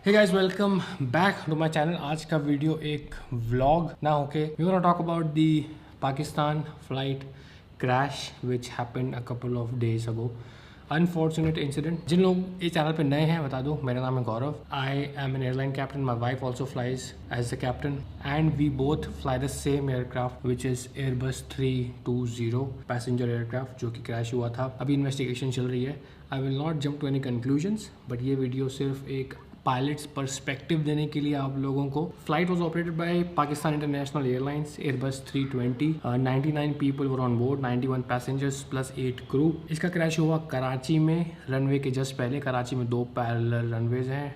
Hey guys, welcome back to my channel. आज का video एक व्लॉग ना होके we gonna talk about the Pakistan flight crash which happened a couple of days ago. Unfortunate incident. जिन लोग इस channel पे नए हैं बता दूं, मेरा नाम है Gaurav. I am an airline captain. My wife also flies as the captain and we both fly the same aircraft which is Airbus 320 passenger aircraft जो कि क्रैश हुआ था। अभी इन्वेस्टिगेशन चल रही है। I will not jump to any conclusions, but ये video सिर्फ एक पायलट्स पर्सपेक्टिव देने के लिए आप लोगों को। Flight was operated by Pakistan international airlines Airbus 320। 99 people were on board, 91 passengers plus 8 crew. इसका क्रैश हुआ कराची में, रनवे के जस्ट पहले। कराची में 2 पैरेलल रनवेज हैं,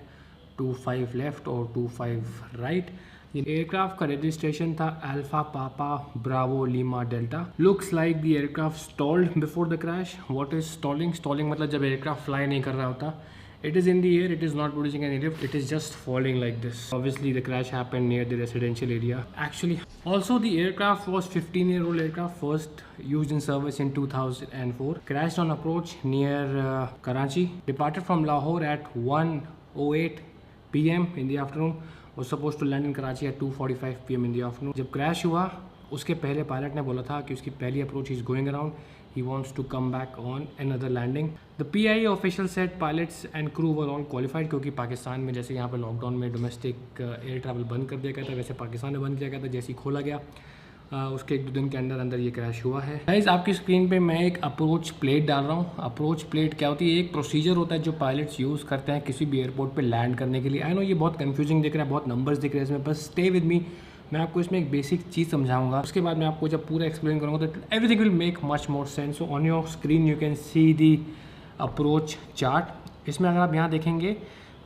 25 लेफ्ट और 25 राइट। एयरक्राफ्ट का रजिस्ट्रेशन था अल्फा पापा Bravo Lima delta. Looks like the aircraft stalled before the crash. What is stalling? Stalling मतलब जब एयरक्राफ्ट फ्लाई नहीं कर रहा होता। It is in the air, it is not producing any lift, it is just falling like this. Obviously the crash happened near the residential area. Actually, also the aircraft was 15-year-old aircraft, first used in service in 2004. Crashed on approach near Karachi. Departed from Lahore at 1:08 PM in the afternoon. Was supposed to land in Karachi at 2:45 PM in the afternoon. जब crash हुआ उसके पहले pilot ने बोला था कि उसकी पहली approach is going around, he wants to come back on another landing. The PIA official said pilots and crew were all qualified, क्योंकि पाकिस्तान में जैसे यहाँ पे लॉकडाउन में डोमेस्टिक एयर ट्रैवल बंद कर दिया गया था, वैसे पाकिस्तान में बंद किया गया था। जैसे ही खोला गया उसके 1-2 दिन के अंदर ये क्रैश हुआ है। गाइस, आपकी स्क्रीन पे मैं एक अप्रोच प्लेट डाल रहा हूँ। अप्रोच प्लेट क्या होती है? एक प्रोसीजर होता है जो पायलट्स यूज़ करते हैं किसी भी एयरपोर्ट पे लैंड करने के लिए। आई नो ये बहुत कंफ्यूजिंग दिख रहा है, बहुत नंबर्स दिख रहे हैं इसमें, बस स्टे विद मी। मैं आपको इसमें एक बेसिक चीज़ समझाऊंगा, उसके बाद मैं आपको जब पूरा एक्सप्लेन करूँगा तो everything will make much more sense. So on your screen you can see the approach chart. इसमें अगर आप यहाँ देखेंगे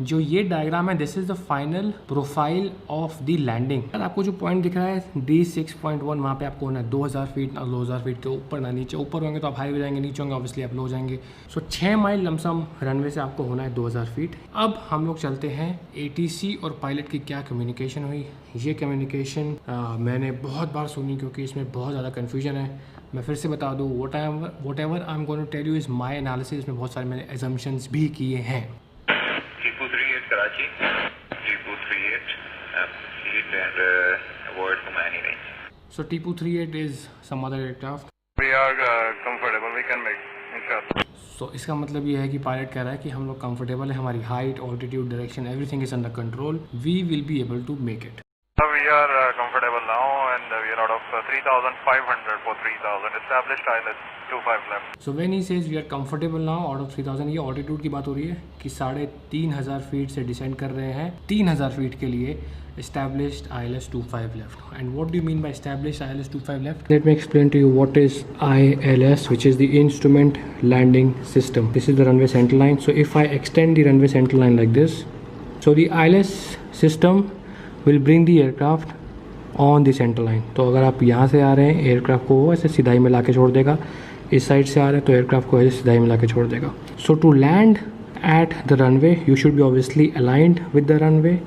जो ये डायग्राम है, this is the final profile of the landing. अगर आपको जो पॉइंट दिख रहा है D6.1, वहाँ पे आपको होना है 2000 फीट, ना 2000 फीट के ऊपर ना नीचे। ऊपर होंगे तो आप हाई हो जाएंगे, नीचे होंगे ऑब्वियसली आप लो हो जाएंगे। सो 6 माइल लमसम रनवे से आपको होना है 2000 फीट। अब हम लोग चलते हैं ATC और पायलट की क्या कम्युनिकेशन हुई। ये कम्युनिकेशन मैंने बहुत बार सुनी क्योंकि इसमें बहुत ज़्यादा कन्फ्यूजन है। मैं फिर से बता दूँ, whatever I am going to tell you is my analysis. इसमें बहुत सारे मैंने एजम्पशंस भी किए हैं। Karachi, 3238, proceed and avoid Khumani range. So TPU-38 is some other aircraft. We are comfortable, we can make, inshallah. So इसका मतलब ये है कि पायलट कह रहा है कि हम लोग कंफर्टेबल है, हमारी height, altitude, direction, everything is under control, we will be able to make it. We are comfortable now and we are out of 3,500 for 3,000 established ILS 25 left. So when he says we are comfortable now out of 3,000, ये altitude की बात हो रही है कि 3,500 feet से descend कर रहे हैं 3,000 फीट के लिए। Established ILS 25 left. And what do you mean by established ILS 25 left? Let me explain to you what is ILS, which is the instrument landing system. This is the runway center line. So if I extend the runway center line like this, so the ILS system will bring the aircraft on the center line. तो अगर आप यहाँ से आ रहे हैं, aircraft को वो ऐसे सिधाई में ला के छोड़ देगा। इस साइड से आ रहे हैं तो एयरक्राफ्ट को ऐसे सिधाई में ला के छोड़ देगा। So to land at the runway, you should be obviously aligned with the runway,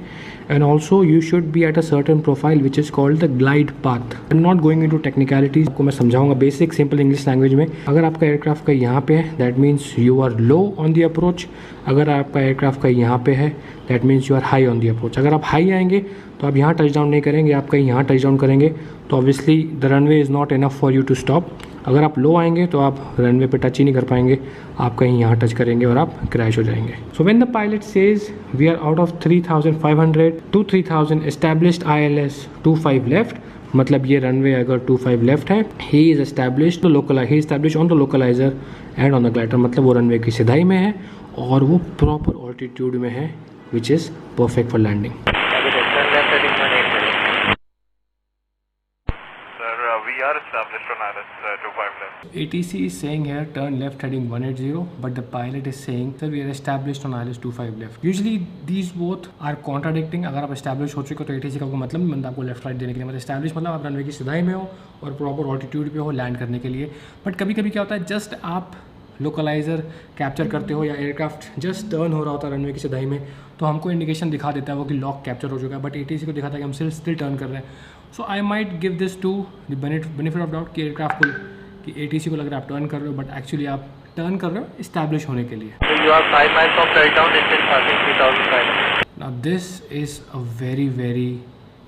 and also you should be at a certain profile which is called the glide path. I'm not going into technicalities, आपको मैं समझाऊंगा basic simple English language में। अगर आपका aircraft का यहाँ पे है, that means you are low on the approach. अगर आपका एयरक्राफ्ट का यहाँ पे है, that means you are high on the approach. अगर आप हाई आएंगे तो आप यहाँ टच डाउन नहीं करेंगे, आप कहीं यहाँ टच डाउन करेंगे तो obviously the runway is not enough for you to stop. अगर आप लो आएंगे तो आप रनवे पे टच ही नहीं कर पाएंगे, आप कहीं यहाँ टच करेंगे और आप क्रैश हो जाएंगे। So when the pilot says we are out of 3,500 to 3,000 established ILS 25 left, मतलब ये रनवे अगर 25 लेफ्ट है, he is established on the localiser and on the glider, मतलब वो रनवे की सिधाई में है और वो प्रॉपर ऑल्टीट्यूड में है which is perfect for landing. We are established on ILS 25 left. ATC is saying here turn left heading 180, but the pilot is saying sir we are established on ILS 25 left. Usually these both are contradicting. अगर आप established हो चुके हो तो ATC का कोई मतलब नहीं बनता आपको लेफ्ट राइट देने के लिए। मतलब established मतलब आप रनवे की सिधाई में हो और प्रॉपर ऑल्टीट्यूड पे हो लैंड करने के लिए। बट कभी कभी क्या होता है, जस्ट आप लोकलाइजर कैप्चर करते हो या एयरक्राफ्ट जस्ट टर्न हो रहा होता है रनवे की सिधाई में, तो हमको इंडिकेशन दिखा देता है वो कि लॉक कैप्चर हो चुका है, बट ATC को दिखाता है कि हम स्टिल टर्न कर रहे हैं। So I might give this to the benefit of doubt कि एयरक्राफ्ट को, कि ATC को लग रहा है आप टर्न कर रहे हो, बट एक्चुअली आप टर्न कर रहे हो इस्टेब्लिश होने के लिए। So you are 5 miles from touchdown, engine passing 3,500. Now this is a very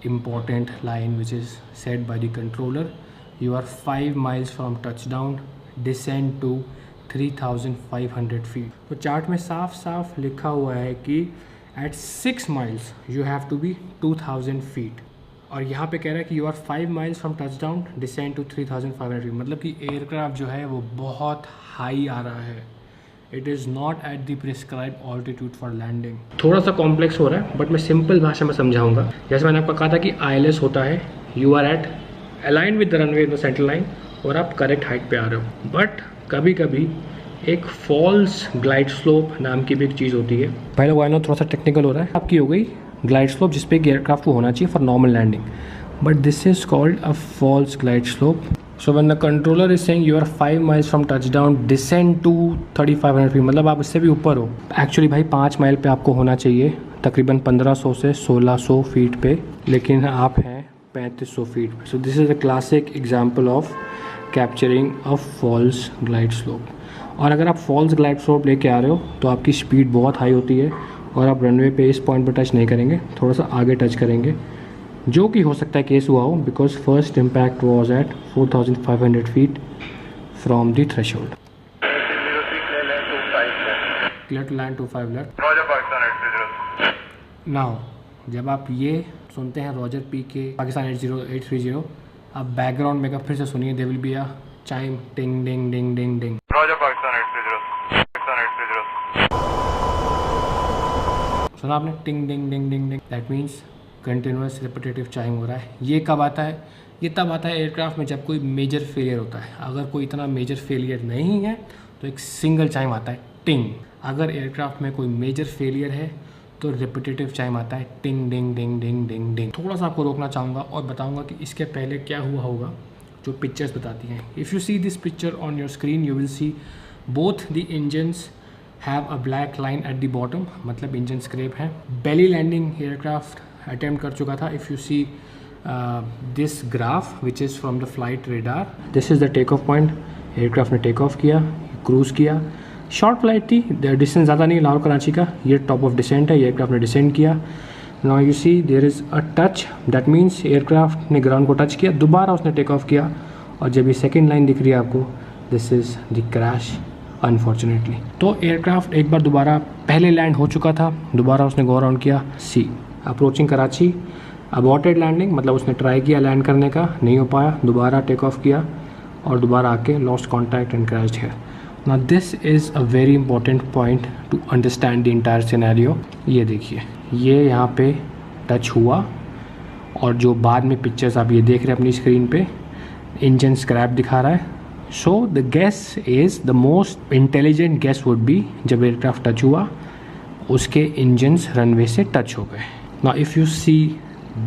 important line which is said by the controller. You are 5 miles from touchdown, descend to 3,500 feet. तो chart में साफ साफ लिखा हुआ है कि at 6 miles you have to be 2,000 feet. और यहाँ पे कह रहा है कि you are 5 miles from touchdown, descend to 3,500 feet. मतलब कि एयरक्राफ्ट जो है वो बहुत हाई आ रहा है. It is not at the prescribe altitude for landing. थोड़ा सा कॉम्प्लेक्स हो रहा है बट मैं सिंपल भाषा में समझाऊंगा. जैसे मैंने आपको कहा था कि ILS होता है, you are at align with the runway in the central line और आप करेक्ट हाइट पे आ रहे हो. बट कभी कभी एक फॉल्स ग्लाइड स्लोप नाम की भी एक चीज़ होती है. पहले वो आना थोड़ा सा टेक्निकल हो रहा है. आपकी हो गई ग्लाइड स्लोप जिस पे एयरक्राफ्ट को होना चाहिए for normal landing, but this is called a false glide slope. So when the controller is saying you are 5 miles from touchdown, descend to 3,500 feet, मतलब आप इससे भी ऊपर हो. एक्चुअली भाई 5 माइल पे आपको होना चाहिए, तकरीबन 1500 से 1600 फीट पे, लेकिन आप हैं 3500 फीट पे. So this is a classic example of capturing a false glide slope. और अगर आप फॉल्स ग्लाइड स्लोप लेके आ रहे हो तो आपकी स्पीड बहुत हाई होती है और आप रनवे पे इस पॉइंट पर टच नहीं करेंगे, थोड़ा सा आगे टच करेंगे, जो कि हो सकता है केस हुआ हो because first impact was at 4,500 feet from the threshold. Clear to land 25 left. Now जब आप ये सुनते हैं रॉजर पी के पाकिस्तान 830, आप बैकग्राउंड में फिर से सुनिए, there will be a chime, ting ding ding ding ding. सुना आपने, ting ding ding ding ding. That means continuous repetitive chime हो रहा है. ये कब आता है? ये तब आता है एयरक्राफ्ट में जब कोई मेजर फेलियर होता है. अगर कोई इतना मेजर फेलियर नहीं है तो एक सिंगल चाइम आता है, टिंग. अगर एयरक्राफ्ट में कोई मेजर फेलियर है तो रिपीटेटिव चाइम आता है, टिंग डिंग डिंग डिंग डिंग डिंग. थोड़ा सा आपको रोकना चाहूँगा और बताऊँगा कि इसके पहले क्या हुआ होगा जो पिक्चर्स बताती हैं. If you see this picture on your screen you will see both the engines have a black line at the bottom, मतलब इंजन स्क्रैप है. बेली लैंडिंग एयरक्राफ्ट अटेम्प्ट कर चुका था. If you see this graph which is from the flight radar, this is the take off point. Aircraft ने take off किया, cruise किया. Short flight थी, distance ज़्यादा नहीं, लाहौर कराची का. ये टॉप ऑफ डिसेंट है, एयरक्राफ्ट ने डिसेंड किया. Now you see there is a touch, that means aircraft ने ग्राउंड को टच किया, दोबारा उसने टेक ऑफ किया. और जब ये सेकेंड लाइन दिख रही है आपको, this is the crash unfortunately. तो एयरक्राफ्ट एक बार दोबारा पहले लैंड हो चुका था, दोबारा उसने गो अराउंड किया. सी अप्रोचिंग कराची, अबॉर्टेड लैंडिंग, मतलब उसने ट्राई किया लैंड करने का, नहीं हो पाया, दोबारा टेक ऑफ किया और दोबारा आके lost contact and crashed here. Now this is a very important point two understand the entire scenario. ये देखिए, ये यहाँ पे टच हुआ और जो बाद में पिक्चर्स आप ये देख रहे हैं अपनी स्क्रीन पे, इंजन स्क्रैप दिखा रहा है. So the guess is the most intelligent guess would be, जब एयरक्राफ्ट टच हुआ उसके इंजन्स रनवे से टच हो गए. Now if you see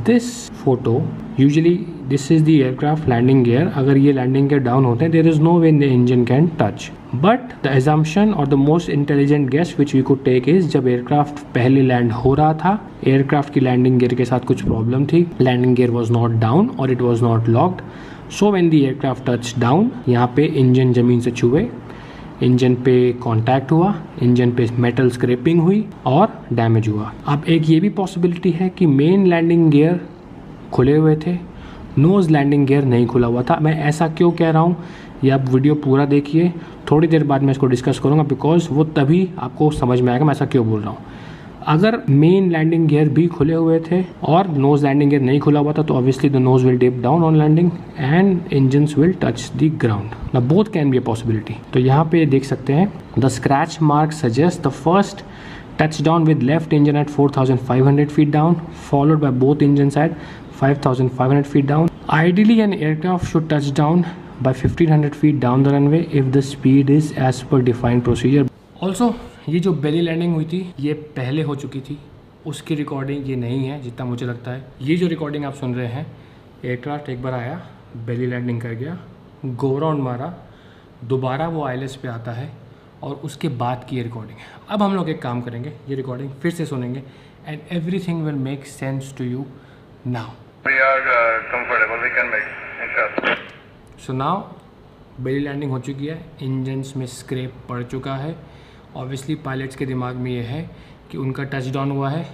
this photo, usually this is the aircraft landing gear. अगर ये लैंडिंग गियर डाउन होते हैं there is no way the engine can touch. But the assumption और the most intelligent guess which we could take is, जब aircraft पहले land हो रहा था, एयरक्राफ्ट की लैंडिंग गियर के साथ कुछ प्रॉब्लम थी, landing gear was not down और it was not locked. So when the aircraft touch down, यहाँ पे इंजन ज़मीन से छुए, इंजन पे कांटेक्ट हुआ, इंजन पे मेटल स्क्रैपिंग हुई और डैमेज हुआ. अब एक ये भी पॉसिबिलिटी है कि मेन लैंडिंग गियर खुले हुए थे, नोज़ लैंडिंग गियर नहीं खुला हुआ था. मैं ऐसा क्यों कह रहा हूँ ये आप वीडियो पूरा देखिए, थोड़ी देर बाद मैं इसको डिस्कस करूँगा बिकॉज वो तभी आपको समझ में आएगा मैं ऐसा क्यों बोल रहा हूँ. अगर मेन लैंडिंग गियर भी खुले हुए थे और नोज लैंडिंग गियर नहीं खुला हुआ था तो obviously the nose will dip down on landing and engines will touch the ground. Now both can be a possibility. तो यहाँ पे देख सकते हैं the scratch mark suggest the first touchdown with left engine at 4,500 feet down, followed by both engines at 5,500 feet down. Ideally, an aircraft should touch down by 1,500 feet down the runway if the speed is as per defined procedure. Also, ये जो बेली landing हुई थी ये पहले हो चुकी थी, उसकी रिकॉर्डिंग ये नहीं है जितना मुझे लगता है. ये जो रिकॉर्डिंग आप सुन रहे हैं, एयरक्राफ्ट एक बार आया, बेली लैंडिंग कर गया, गो राउंड मारा, दोबारा वो ILS पे आता है और उसके बाद की रिकॉर्डिंग है. अब हम लोग एक काम करेंगे, ये रिकॉर्डिंग फिर से सुनेंगे and everything will make sense to you now. We are comfortable. We can make it. So now belly landing हो चुकी है, इंजन्स में स्क्रैप पड़ चुका है. ऑब्वियसली पायलट्स के दिमाग में ये है कि उनका टच डाउन हुआ है,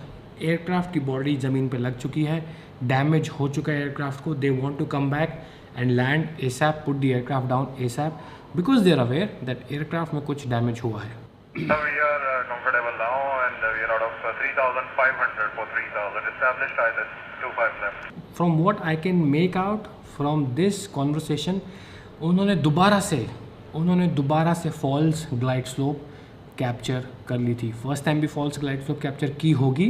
एयरक्राफ्ट की बॉडी ज़मीन पे लग चुकी है, डैमेज हो चुका है एयरक्राफ्ट को. They want to come back and land ASAP, put the aircraft down ASAP, because they are aware that aircraft में कुछ डैमेज हुआ है. We are comfortable now and we are out of 3,500 for 3,000. Established ILS 25 left. From what I can make out from this conversation, उन्होंने दोबारा से false glide slope capture कर ली थी. फर्स्ट टाइम भी फॉल्स ग्लाइड स्लोप कैप्चर की होगी,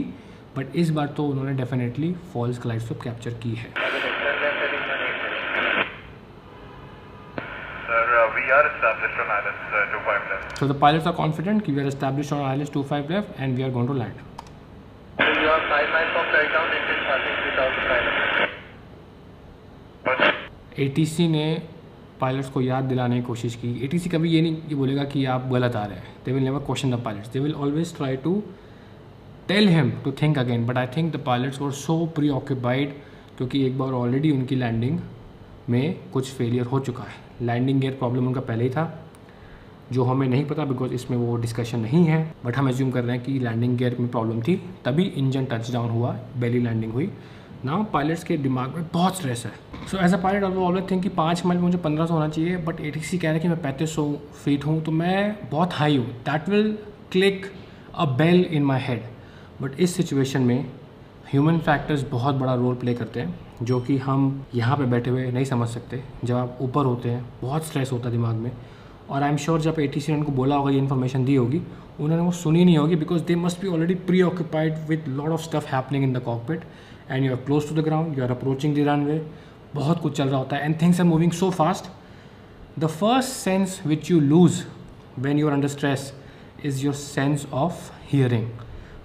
but इस बार तो उन्होंने definitely false glide slope capture की है. We are established on ILS 25 left. So the pilots are confident that we are established on ILS 25 left and we are going to land. So you are 5 miles from touchdown, engine passing 3,500. ATC ने pilots को याद दिलाने की कोशिश की. ATC कभी ये नहीं बोलेगा कि आप गलत आ रहे हैं. They will never question the pilots. They will always try to tell him to think again. But I think the pilots were so preoccupied क्योंकि एक बार ऑलरेडी उनकी लैंडिंग में कुछ फेलियर हो चुका है. लैंडिंग गियर प्रॉब्लम उनका पहले ही था, जो हमें नहीं पता बिकॉज इसमें वो डिस्कशन नहीं है. बट हम एज्यूम कर रहे हैं कि लैंडिंग गियर में प्रॉब्लम थी, तभी इंजन टच डाउन हुआ, बेली लैंडिंग हुई. नाउ पायलट्स के दिमाग में बहुत स्ट्रेस है. So as a pilot I always think कि 5 माइल में मुझे 1500 होना चाहिए, बट ATC कह रहे हैं कि मैं 3500 फीट हूँ, तो मैं बहुत हाई हूँ. That will click a bell in my head. But इस सिचुएशन में ह्यूमन फैक्टर्स बहुत बड़ा रोल प्ले करते हैं, जो कि हम यहाँ पे बैठे हुए नहीं समझ सकते. जब आप ऊपर होते हैं बहुत स्ट्रेस होता है दिमाग में. और आई एम श्योर जब ATC ने उनको बोला होगा, ये इन्फॉर्मेशन दी होगी, उन्होंने वो सुनी नहीं होगी, because they must be already preoccupied with lot of stuff happening in the cockpit and you are close to the ground, you are approaching the runway. बहुत कुछ चल रहा होता है and things are moving so fast. The first sense which you lose when you are under stress is your sense of hearing.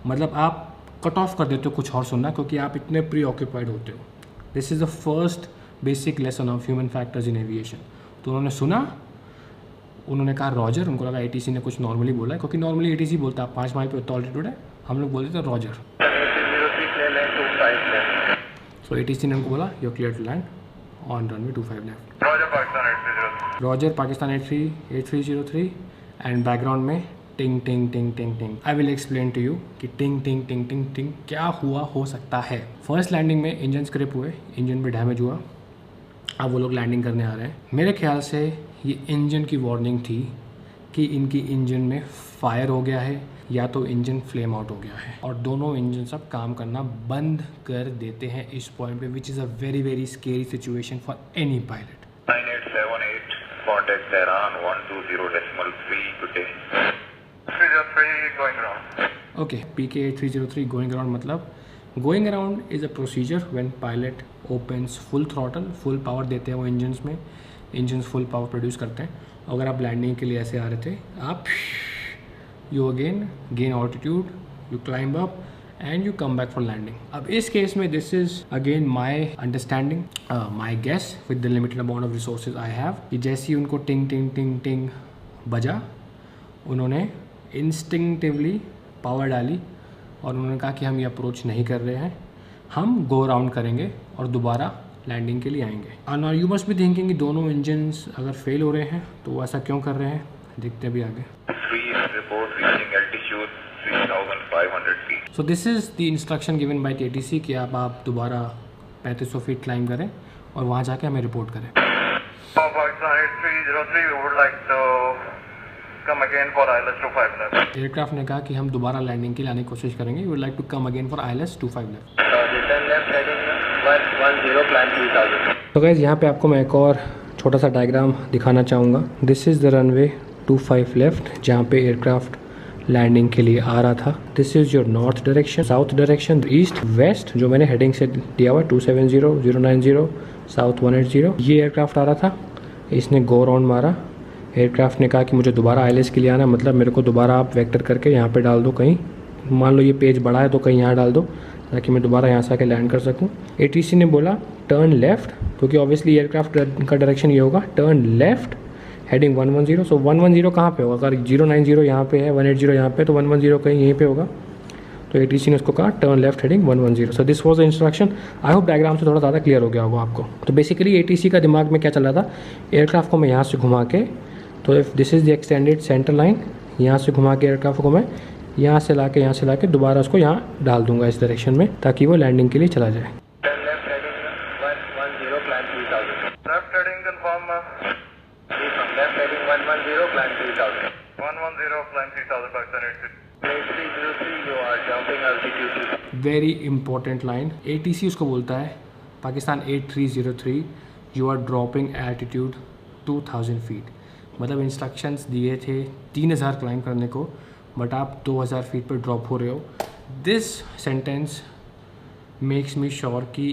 मतलब आप cut off कर देते हो कुछ और सुनना, क्योंकि आप इतने प्री ऑक्यूपाइड होते हो. This is the first basic lesson of human factors in aviation. तो उन्होंने सुना, उन्होंने कहा रॉजर. उनको लगा ATC ने कुछ नॉर्मली बोला है, क्योंकि नॉर्मली ATC बोलता है 5 माइल पे ऑल्टीट्यूड है, हम लोग बोलते थे रॉजर. सो ATC ने उनको बोला you clear to land on runway 25 left. Roger, Pakistan 8303. Roger Pakistan 8303 and background में ting ting ting ting ting. I will explain to you कि टिंग टिंग टिंग टिंग टिंग क्या हुआ हो सकता है. फर्स्ट लैंडिंग में इंजन स्क्रिप हुए, इंजन में डैमेज हुआ. अब वो लोग लैंडिंग करने आ रहे हैं. मेरे ख्याल से ये इंजन की वार्निंग थी कि इनकी इंजन में फायर हो गया है या तो इंजन फ्लेम आउट हो गया है, और दोनों इंजन सब काम करना बंद कर देते हैं इस पॉइंट पे, which is a very very scary situation for any pilot. 9878, contact Tehran 120.3, good day. 303 going around. Okay, PK 8303 going around मतलब going around is a procedure when pilot opens full throttle, full power देते हैं वो engines में, engines full power produce करते हैं. अगर आप landing के लिए ऐसे आ रहे थे, आप you again gain altitude, you climb up and you come back for landing. अब इस केस में this is again my understanding, my guess with the limited amount of resources I have, कि जैसे ही उनको टिंग टिंग टिंग टिंग बजा, उन्होंने इंस्टिंक्टिवली पावर डाली और उन्होंने कहा कि हम ये अप्रोच नहीं कर रहे हैं, हम गो राउंड करेंगे और दोबारा लैंडिंग के लिए आएंगे. और यू मस्ट बी थिंकिंग कि दोनों इंजन्स अगर फेल हो रहे हैं तो वो ऐसा क्यों कर रहे हैं, देखते भी आगे. सो this is the instruction given by ATC कि आप दोबारा 3500 फीट क्लाइंब करें और वहाँ जाके हमें रिपोर्ट करें. एयरक्राफ्ट ने कहा कि हम दोबारा लैंडिंग के लिए आने की कोशिश करेंगे. We would like to come again for ILS 25 left. तो गाइस यहाँ पे आपको मैं एक और छोटा सा डायग्राम दिखाना चाहूँगा. This is the runway 25 left जहाँ पे एयरक्राफ्ट लैंडिंग के लिए आ रहा था. This is your north direction, south direction, east west, जो मैंने हेडिंग से दिया हुआ 270, 090, साउथ 180. ये एयरक्राफ्ट आ रहा था, इसने गो राउंड मारा. एयरक्राफ्ट ने कहा कि मुझे दोबारा ILS के लिए आना, मतलब मेरे को दोबारा आप वेक्टर करके यहाँ पे डाल दो कहीं, मान लो ये पेज बड़ा है तो कहीं यहाँ डाल दो ताकि मैं दोबारा यहाँ से आके लैंड कर सकूँ. ATC ने बोला टर्न लेफ्ट, क्योंकि ऑब्वियसली एयरक्राफ्ट का डायरेक्शन ये होगा, टर्न लेफ्ट हेडिंग 110. सो 110 कहाँ पे होगा, अगर 090 यहाँ पे है, 180 यहाँ पे, तो 110 कहीं यहीं पे होगा. तो ATC ने उसको कहा turn left heading 110. So this was the instruction. I hope diagram से थोड़ा ज़्यादा क्लियर हो गया होगा आपको. तो बेसिकली ATC का दिमाग में क्या चल रहा था, एयरक्राफ्ट को मैं यहाँ से घुमा के, तो if this is the extended centre line, यहाँ से घुमा के एयरक्राफ्ट को मैं यहाँ से ला के दोबारा उसको यहाँ डाल दूंगा इस डायरेक्शन में, ताकि वो लैंडिंग के लिए चला जाए। Turn left heading 110, climb 3000. Left heading confirm. From left heading 110, climb 3000. 110, climb 3000, Pakistan 86. 8303, you are jumping altitude. Very important line, ATC उसको बोलता है Pakistan 8303, you are dropping altitude 2000 feet. मतलब इंस्ट्रक्शंस दिए थे 3000 क्लाइंब करने को, बट आप 2000 फीट पर ड्रॉप हो रहे हो। This sentence makes me sure कि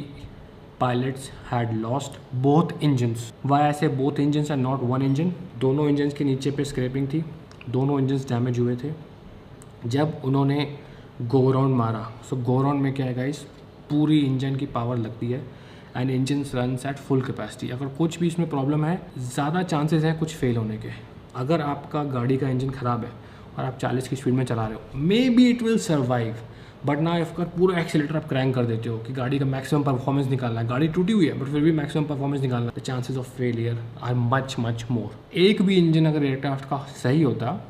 pilots had lost both engines. Why ऐसे both engines and not one engine? दोनों इंजन्स के नीचे पे स्क्रैपिंग थी, दोनों इंजन्स डैमेज हुए थे। जब उन्होंने गो राउंड मारा, सो गो राउंड में क्या है गाइस, पूरी इंजन की पावर लगती है and engine runs at full capacity. अगर कुछ भी इसमें प्रॉब्लम है, ज़्यादा चांसेस हैं कुछ फेल होने के। अगर आपका गाड़ी का इंजन ख़राब है और आप 40 की स्पीड में चला रहे हो, may be it will survive, but ना अगर पूरा एक्सीलेटर आप क्रैंक कर देते हो कि गाड़ी का मैक्सिमम परफॉर्मेंस निकालना है, गाड़ी टूटी हुई है बट फिर भी मैक्सिमम परफॉर्मेंस निकालना है, the chances of failure are much more. एक भी इंजन अगर एयरक्राफ्ट का सही होता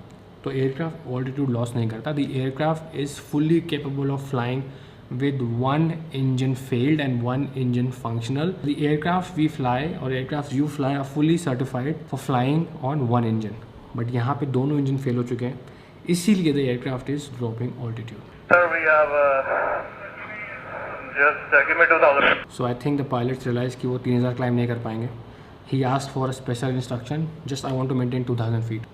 तो एयरक्राफ्ट ऑल्टीट्यूड लॉस नहीं करता। The aircraft is fully capable of flying with one engine failed and one engine functional. The aircraft we fly or aircraft you fly are fully certified for flying on one engine. But यहाँ पे दोनों engine fail हो चुके हैं, इसीलिए the aircraft is dropping altitude. Sir, we have just give me 2000. So I think the pilots realized कि वो 3000 climb नहीं कर पाएंगे. He asked for a special instruction. Just I want to maintain 2000 feet.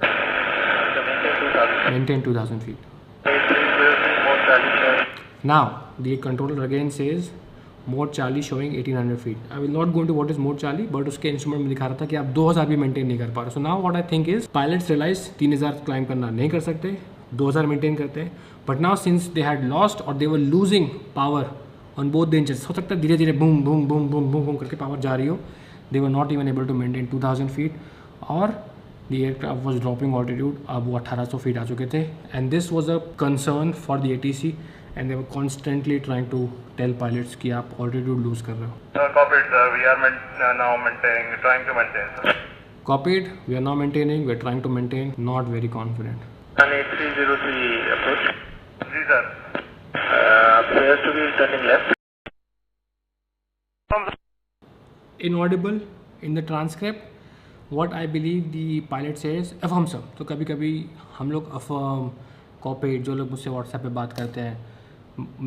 Maintain 2000 feet. 8303, more Charlie showing. Now the controller again says mode Charlie showing 1800 feet. I will not go into what is mode Charlie, but उसके instrument में दिखा रहा था कि आप 2000 भी maintain नहीं कर पा रहे। So now what I think is pilots realize 3000 climb करना नहीं कर सकते, 2000 मेंटेन करते हैं। But now since they had lost or they were losing power on both the engines, हो सकता है धीरे धीरे boom boom boom boom boom boom करके पावर जा रही हो, they were not even able to maintain 2000 feet और the aircraft was dropping altitude। अब वो 1800 फीट आ चुके थे and this was a concern for the ATC and they were constantly trying to tell pilots कि आप altitude lose कर रहे हो। Copied, sir. We are now maintaining, trying to maintain, sir. Copied, we are now maintaining, we are trying to maintain, not very confident. 8303 approach. Ji sir. Appears to be turning left. Inaudible in the transcript. What I believe the pilot says affirm sir। तो कभी कभी हम लोग affirm, copied, जो लोग मुझसे WhatsApp पे बात करते हैं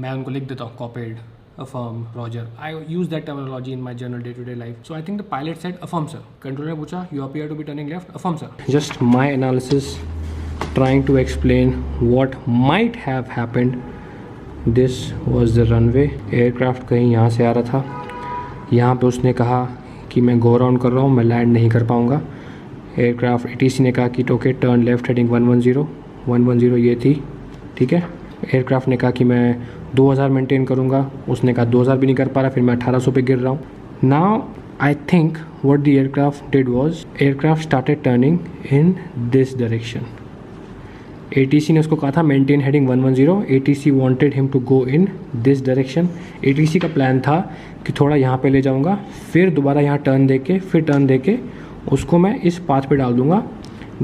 मैं उनको लिख देता हूँ copied, affirm, Roger. I use that terminology in my general day-to-day life. So I think the pilot said affirm sir. Controller ने पूछा you appear to be turning left, affirm sir. Just my analysis trying to explain what might have happened. This was the runway. Aircraft कहीं यहाँ से आ रहा था, यहाँ पे उसने कहा कि मैं गो राउंड कर रहा हूँ, मैं लैंड नहीं कर पाऊँगा। एयरक्राफ्ट ATC ने कहा कि ओके टर्न लेफ्ट हेडिंग 110 ये थी, ठीक है। एयरक्राफ्ट ने कहा कि मैं 2000 मेंटेन करूँगा, उसने कहा 2000 भी नहीं कर पा रहा, फिर मैं 1800 पे गिर रहा हूँ। Now I think what the aircraft did was aircraft started turning in this direction. ATC ने उसको कहा था maintain heading 110, ATC wanted him to go in this direction. ATC का प्लान था कि थोड़ा यहाँ पे ले जाऊँगा, फिर दोबारा यहाँ टर्न दे के उसको मैं इस पाथ पे डाल दूँगा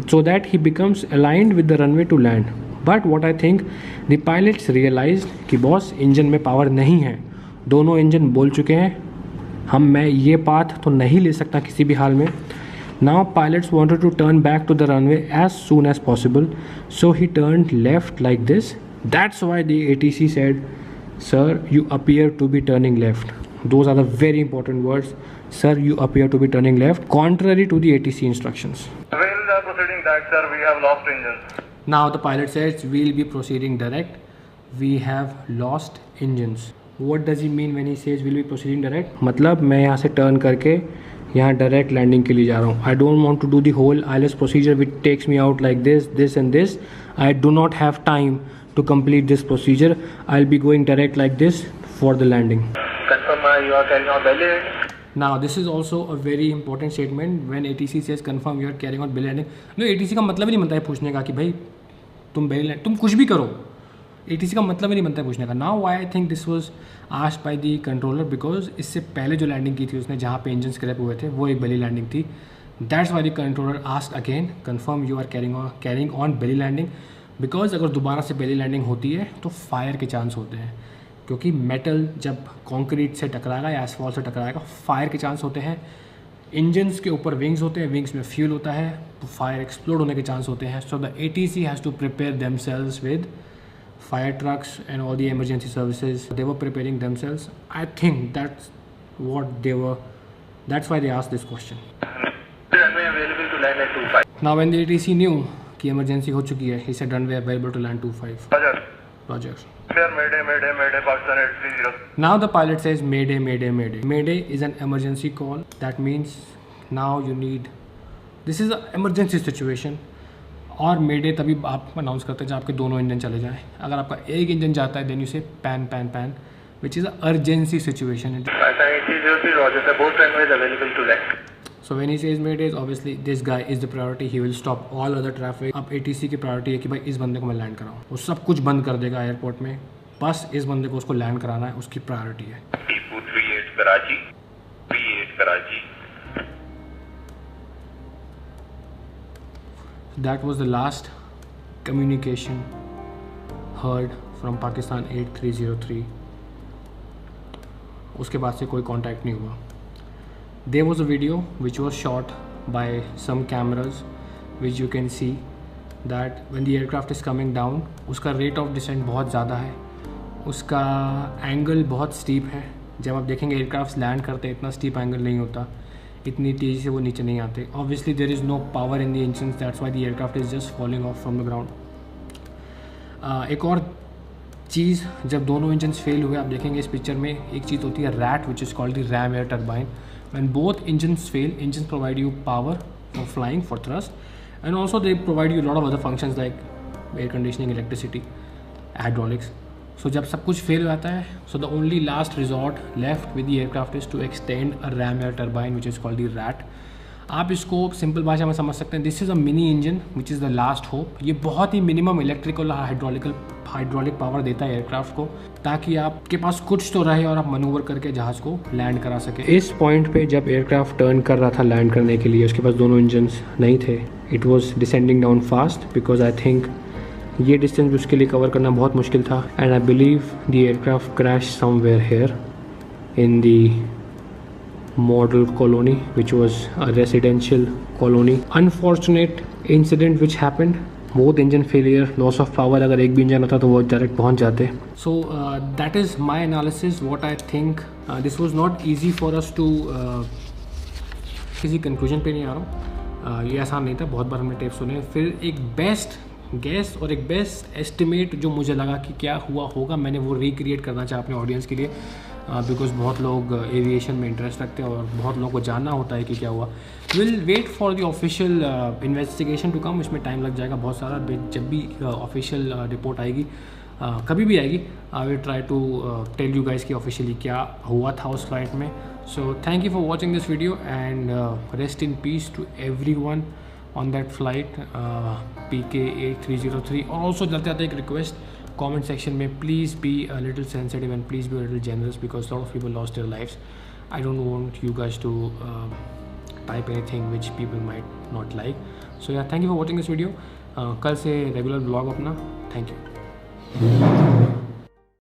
so that he becomes aligned with the runway to land. But what I think the pilots realized कि बॉस इंजन में पावर नहीं है, दोनों इंजन बोल चुके हैं मैं ये पाथ तो नहीं ले सकता किसी भी हाल में। Now pilots wanted to turn back to the runway as soon as possible, so he turned left like this. That's why the ATC said, sir, you appear to be turning left. Those are the very important words. Sir, you appear to be turning left, contrary to the ATC instructions. While proceeding direct, sir, we have lost engines. Now the pilot says, we'll be proceeding direct. We have lost engines. What does he mean when he says we'll be proceeding direct? मतलब मैं यहाँ से turn करके यहाँ direct landing के लिए जा रहा हूँ। I don't want to do the whole ILS procedure which takes me out like this and this. I do not have time to complete this procedure. I'll be going direct like this for the landing. Confirm you are carrying on belly landing. Now this is also a very important statement when ATC says confirm you are carrying on belly landing. No, ATC का मतलब ही नहीं बनता है पूछने का कि भाई तुम belly landing, तुम कुछ भी करो। ATC का मतलब ही नहीं बनता है पूछने का। Now why I think this was asked by the controller because इससे पहले जो लैंडिंग की थी उसने जहाँ पे इंजन स्क्रैप हुए थे वो एक belly landing थी। That's why the controller asked again confirm you are carrying on belly landing because अगर दोबारा से पहली लैंडिंग होती है तो फायर के चांस होते हैं, क्योंकि मेटल जब कंक्रीट से टकराएगा या एसफॉल्ट से टकराएगा फायर के चांस होते हैं। इंजन्स के ऊपर विंग्स होते हैं, विंग्स में फ्यूल होता है तो फायर एक्सप्लोड होने के चांस होते हैं। So the ATC has to prepare themselves with fire trucks and all the emergency services. They were preparing themselves. I think that's why they asked this question. Runway available to land at 25. Now when the ATC knew कि emergency हो चुकी है, he said runway available to land 25. Roger. Roger. Clear, Mayday, Mayday, Mayday, Pakistan 830. Now the pilot says Mayday, Mayday, Mayday. Mayday is an emergency call. That means now this is an emergency situation. और मेडे तभी आप announce करते हैं जब आपके दोनों engine चले जाएं। अगर आपका एक इंजन जाता है देन यू से pan pan pan, which is a urgency situation. Both runways available to land. So when he says mayday, obviously this guy is the priority. He will stop all other traffic. अब ATC की priority है कि भाई इस बंदे को मैं land कराऊँ। वो सब कुछ बंद कर देगा एयरपोर्ट में, बस इस बंदे को उसको लैंड कराना है, उसकी प्रायोरिटी है। 38 Karachi, 38 Karachi. That was the last communication heard from Pakistan 8303. उसके बाद से कोई कांटेक्ट नहीं हुआ। There was a video which was shot by some cameras which you can see that when the aircraft is coming down, उसका rate of descent बहुत ज़्यादा है, उसका एंगल बहुत स्टीप है। जब आप देखेंगे एयरक्राफ्ट लैंड करते हैं इतना स्टीप एंगल नहीं होता, इतनी तेज़ी से वो नीचे नहीं आते। Obviously there is no power in the engine, that's why the aircraft is just falling off from the ground. एक और चीज़, जब दोनों इंजन फेल हुए, आप देखेंगे इस पिक्चर में एक चीज़ होती है RAT which is called the ram air turbine. When both engines fail, engines provide you power for flying, for thrust, and also they provide you lot of other functions like air conditioning, electricity, hydraulics. So जब सब कुछ fail हो जाता है, so the only last resort left with the aircraft is to extend a ram air turbine which is called the RAT. आप इसको simple भाषा में समझ सकते हैं, this is a mini engine which is the last hope. ये बहुत ही minimum electrical hydraulic power देता है एयरक्राफ्ट को, ताकि आपके पास कुछ तो रहे और आप मनूवर करके जहाज़ को लैंड करा सके। इस पॉइंट पे जब एयरक्राफ्ट टर्न कर रहा था लैंड करने के लिए, उसके पास दोनों इंजन्स नहीं थे। It was descending down fast because I think ये डिस्टेंस उसके लिए कवर करना बहुत मुश्किल था। And I believe the aircraft crash somewhere here in the model colony, which was a residential colony. Unfortunate incident which happened, both engine failure, loss of power। अगर एक भी इंजन होता तो वो डायरेक्ट पहुंच जाते। So that is my analysis, what I think। This was not easy for us to किसी conclusion पे नहीं आ रहा हूँ, ये आसान नहीं था, बहुत बार हमने टेप सुने। फिर एक बेस्ट गैस और एक बेस्ट एस्टिमेट जो मुझे लगा कि क्या हुआ होगा, मैंने वो रिक्रिएट करना चाहा अपने ऑडियंस के लिए, बिकॉज बहुत लोग एविएशन में इंटरेस्ट रखते हैं और बहुत लोगों को जानना होता है कि क्या हुआ। Will wait for the official investigation to come. इसमें टाइम लग जाएगा बहुत सारा। जब भी ऑफिशियल रिपोर्ट आएगी, कभी भी आएगी, I will try to tell you guys कि ऑफिशियली क्या हुआ था उस फ्लाइट में। So thank you for watching this video and rest in peace to everyone on that flight PK 8303। और also जाते जाते एक रिक्वेस्ट, comment section में please be a little sensitive and please be a little generous because a lot of people lost their lives. I don't want you guys to type anything which people might not like. So yeah, thank you for watching this video। कल से regular blog अपना। Thank you.